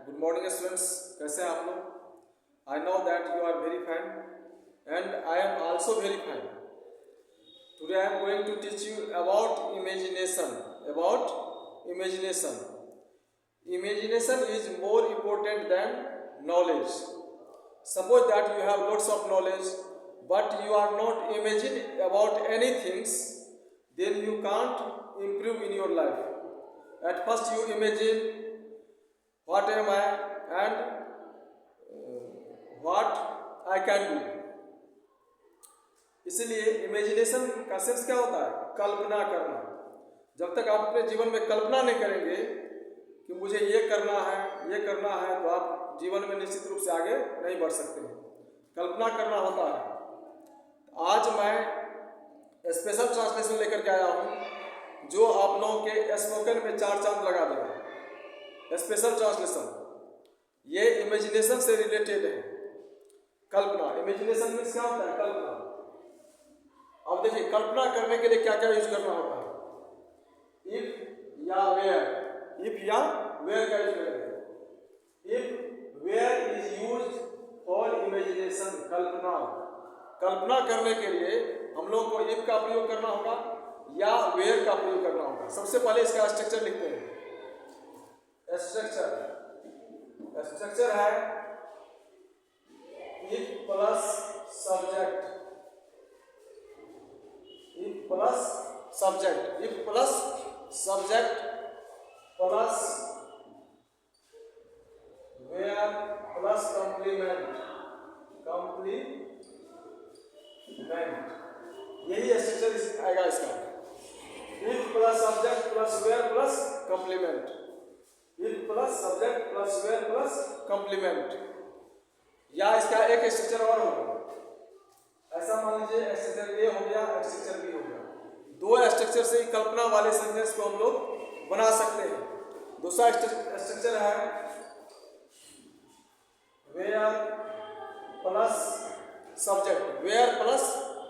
Good morning students, कैसे हैं आप लोग। I know that you are very fine and I am also very fine. Today I am going to teach you about imagination. Imagination is more important than knowledge. Suppose that you have lots of knowledge but you are not imagine about anything, then you can't improve in your life. At first you imagine what am I and what I can do. इसलिए imagination का sense क्या होता है? कल्पना करना। जब तक आप अपने जीवन में कल्पना नहीं करेंगे कि मुझे ये करना है, तो आप जीवन में निश्चित रूप से आगे नहीं बढ़ सकते हैं। कल्पना करना होता है। आज मैं स्पेशल ट्रांसलेशन लेकर के आया हूँ जो आप लोगों के स्पोकन में 4 चांद लगा देगा। स्पेशल ट्रांसलेशन ये इमेजिनेशन से रिलेटेड है। कल्पना, इमेजिनेशन मीन्स क्या होता है? कल्पना। अब देखिए, कल्पना करने के लिए क्या क्या यूज करना होता है? इफ या वेयर का यूज करेंगे। If where is use for imagination, कल्पना करने के लिए हम लोग को इफ का प्रयोग करना होगा या वेयर का प्रयोग करना होगा। सबसे पहले इसका स्ट्रक्चर लिखते हैं। स्ट्रक्चर है if plus subject, if plus subject plus were plus complement. यही स्ट्रक्चर आएगा इसका। If plus subject plus were plus complement. If plus subject plus were plus complement. या इसका एक स्ट्रक्चर और होगा। ऐसा मान लीजिए स्ट्रक्चर ए हो गया, स्ट्रक्चर बी हो गया। 2 स्ट्रक्चर से कल्पना वाले सेंटेंस को हम लोग बना सकते हैं। दूसरा स्ट्रक्चर है were plus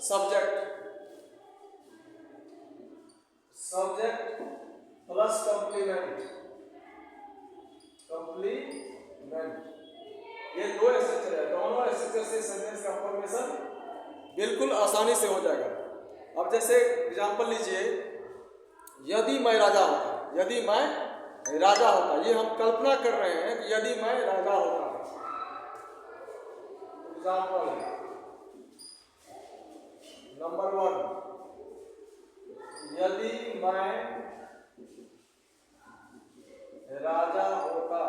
subject, subject plus complement. ये 2 स्ट्रक्चर है। दोनों स्ट्रक्चर से सेंटेंस का फॉर्मेशन बिल्कुल आसानी से हो जाएगा। अब जैसे एग्जाम्पल लीजिए, यदि मैं राजा होता, ये हम कल्पना कर रहे हैं कि यदि मैं राजा होता। एग्जाम्पल नंबर 1, यदि मैं राजा होता,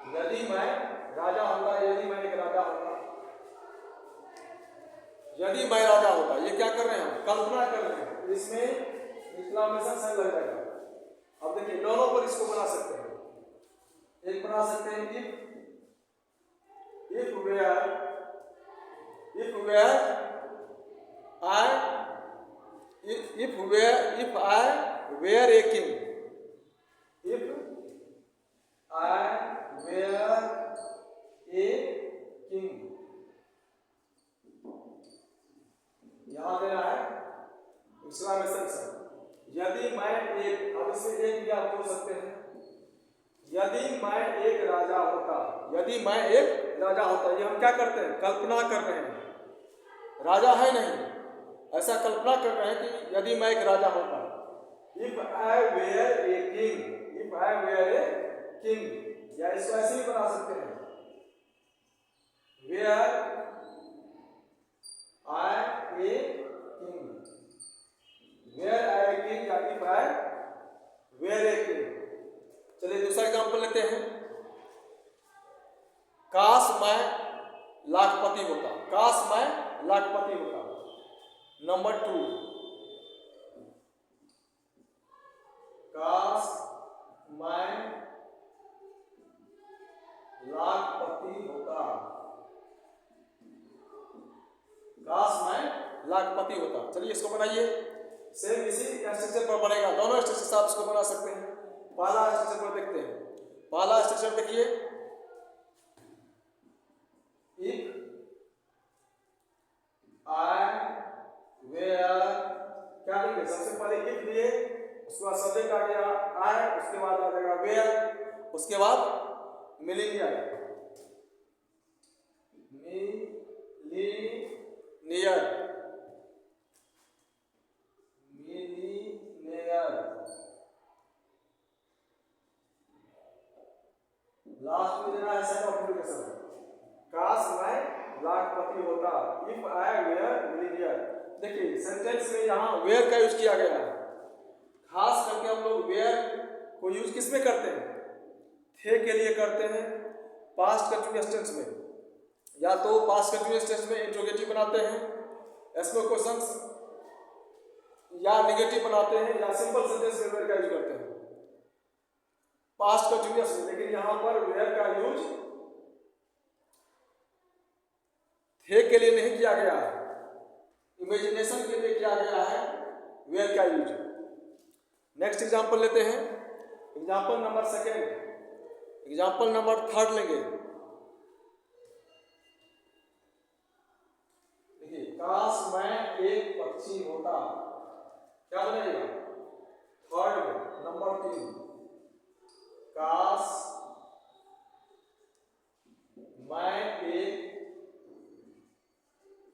यदि मैं एक राजा होता, ये क्या कर रहे हैं? कल्पना कर रहे हैं। इसमें एक्सक्लेमेशन साइन लग जाएगा। अब देखिए, दोनों पर इसको बना सकते हैं। एक बना सकते हैं if I were a king, यहां देना है एक्सक्लेमेशन साइन। यदि मैं एक, अब इससे एक भी आप बोल सकते हैं, यदि मैं एक राजा होता। ये हम क्या करते हैं? कल्पना कर रहे हैं। राजा है नहीं, ऐसा कल्पना कर रहे हैं कि यदि मैं एक राजा होता। If I were a king, या इसको ऐसे ही बना सकते हैं, वेयर आई ए किंग, या if I were a king. चलिए दूसरा एग्जांपल लेते हैं। काश मैं लाखपति होता। नंबर 2, काश मैं लाखपति होता। चलिए इसको बनाइए। सेम इसी स्ट्रक्चर पर बनेगा। दोनों स्ट्रक्चर आप इसको बना सकते हैं। पहला स्ट्रक्चर पर देखते हैं। पहला स्ट्रक्चर देखिए, इफ आई वेयर, क्या लिखेंगे? सबसे पहले इफ लिए, उसके बाद सब्जेक्ट आ गया आई, उसके बाद आ जाएगा वेयर, उसके बाद मिलीनियर, मिलीनियर, मिलीनियर, लास्ट में देना है सेट ऑफ एप्लीकेशन। काश मैं लाखपति होता, इफ आई वेयर मिलीनियर। देखिए सेंटेंस में यहाँ वेयर का यूज किया गया है। खास करके हम लोग वेयर को यूज किस में करते हैं? थे के लिए करते हैं पास्ट कंटिन्यूअस टेंस में, या तो पास्ट कंटिन्यूअस टेंस में इंट्रोगेटिव बनाते हैं, एस्क्लो क्वेश्चंस, या नेगेटिव बनाते हैं, या सिंपल सेंटेंस में वेयर का यूज करते हैं पास्ट कंटिन्यूअस में। लेकिन यहाँ पर वेयर का यूज थे के लिए नहीं किया गया है, इमेजिनेशन के लिए किया गया है वेयर का यूज। नेक्स्ट एग्जांपल लेते हैं, example number second. Example number third लेंगे। देखिए, काश मैं एक पक्षी होता, क्या बनेगा? थर्ड में नंबर 3, काश मैं एक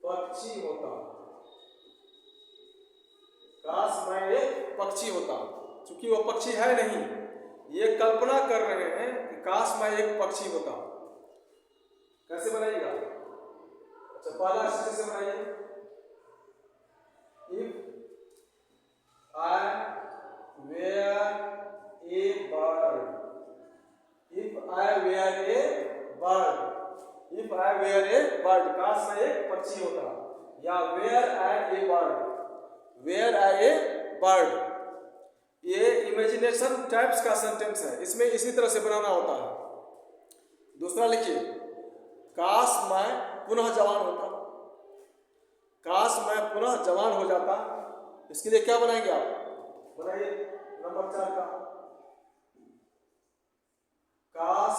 पक्षी होता, काश मैं एक पक्षी होता। चूंकि वो पक्षी है नहीं, ये कल्पना कर रहे हैं कि काश मैं एक पक्षी होता। कैसे बनाइएगा? अच्छा, पहला स्टेज से बनाइए। If I were a bird, if I were a bird, if I were a bird, काश मैं एक पक्षी होता, या were I a bird, were I a bird. ये इमेजिनेशन टाइप्स का सेंटेंस है, इसमें इसी तरह से बनाना होता है। दूसरा लिखिए, काश मैं पुनः जवान होता, काश मैं पुनः जवान हो जाता। इसके लिए क्या बनाएंगे आप? बनाइए नंबर 4 का, काश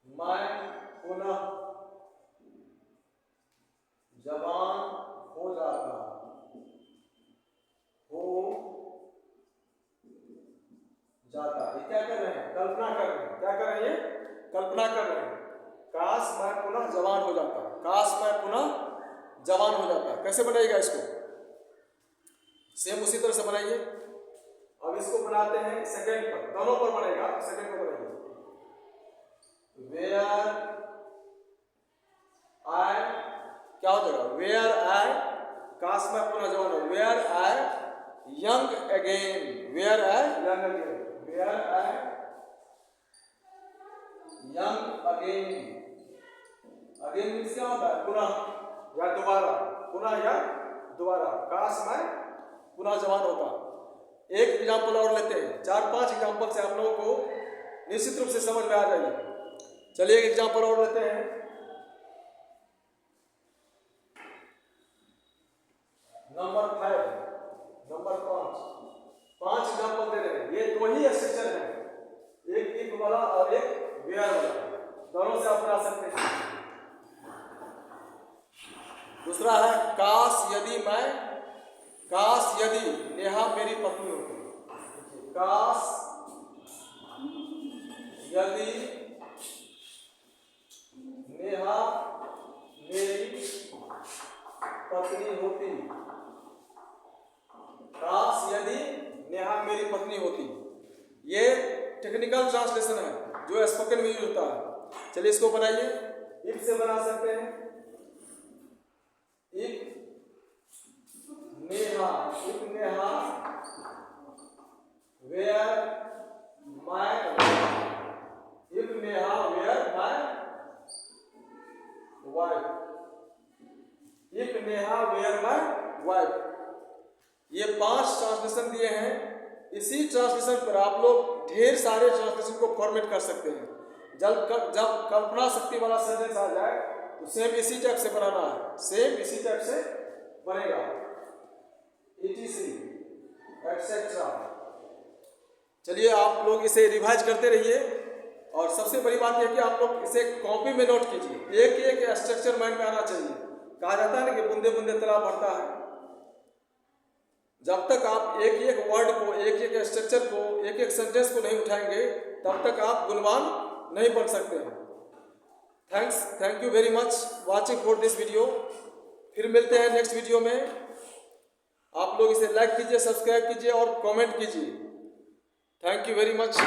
मैं पुनः जवान हो जाता, हो जाता। ये क्या कर रहे हैं? कल्पना कर रहे हैं। क्या कर रहे हैं? कल्पना कर रहे हैं। काश मैं पुनः जवान हो जाता, काश मैं पुनः जवान हो जाता। कैसे बनाइएगा इसको? सेम उसी तरह से बनाइए। अब इसको बनाते हैं सेकंड पर, दोनों पर बनेगा, सेकंड पर बनाइए। वेयर आई, क्या हो जाएगा? वेयर आई, काश मैं पुनः जवान हो, were I young again, were I young again, were I young again. Again means क्या होता है? पुनः या दोबारा, पुनः या दोबारा। काश मैं पुनः जवान होता। एक एग्जाम्पल और लेते हैं, 4-5 एग्जाम्पल से आप लोगों को निश्चित रूप से समझ में आ जाएगी। चलिए एक एग्जाम्पल और लेते हैं। नंबर 5, नंबर 5 एग्जाम्पल दे रहे हैं। ये दो ही स्ट्रक्चर है, एक इफ वाला और एक वेयर वाला, दोनों से आप बना सकते हैं। दूसरा है, काश यदि मैं, काश यदि नेहा मेरी पत्नी होती, काश यदि नेहा मेरी पत्नी होती, काश यदि नेहा मेरी पत्नी होती। ये टेक्निकल ट्रांसलेशन है जो स्पोकन में यूज होता है। चलिए इसको बनाइए। इफ से बना सकते हैं, if Neha, if Neha were my, if Neha were my wife, if Neha were my wife. ये 5 ट्रांसलेशन दिए हैं। इसी ट्रांसलेशन पर आप लोग ढेर सारे ट्रांसलेशन को फॉर्मेट कर सकते हैं। जब कल्पना शक्ति वाला सेंटेंस आ जाए तो सेम इसी टाइप से बनाना है, सेम इसी टाइप से बनेगा, etc एक्सेट्रा। चलिए आप लोग इसे रिवाइज करते रहिए, और सबसे बड़ी बात यह कि आप लोग इसे कॉपी में नोट कीजिए। एक एक स्ट्रक्चर माइंड में आना चाहिए। कहा जाता है ना कि बूंदे बूंदे तालाब भरता है। जब तक आप एक एक वर्ड को, एक एक स्ट्रक्चर को, एक एक सेंटेंस को नहीं उठाएंगे, तब तक आप गुणवान नहीं बन सकते हैं। Thank you very much watching for this video. फिर मिलते हैं नेक्स्ट वीडियो में। आप लोग इसे लाइक कीजिए, सब्सक्राइब कीजिए और कमेंट कीजिए। Thank you very much.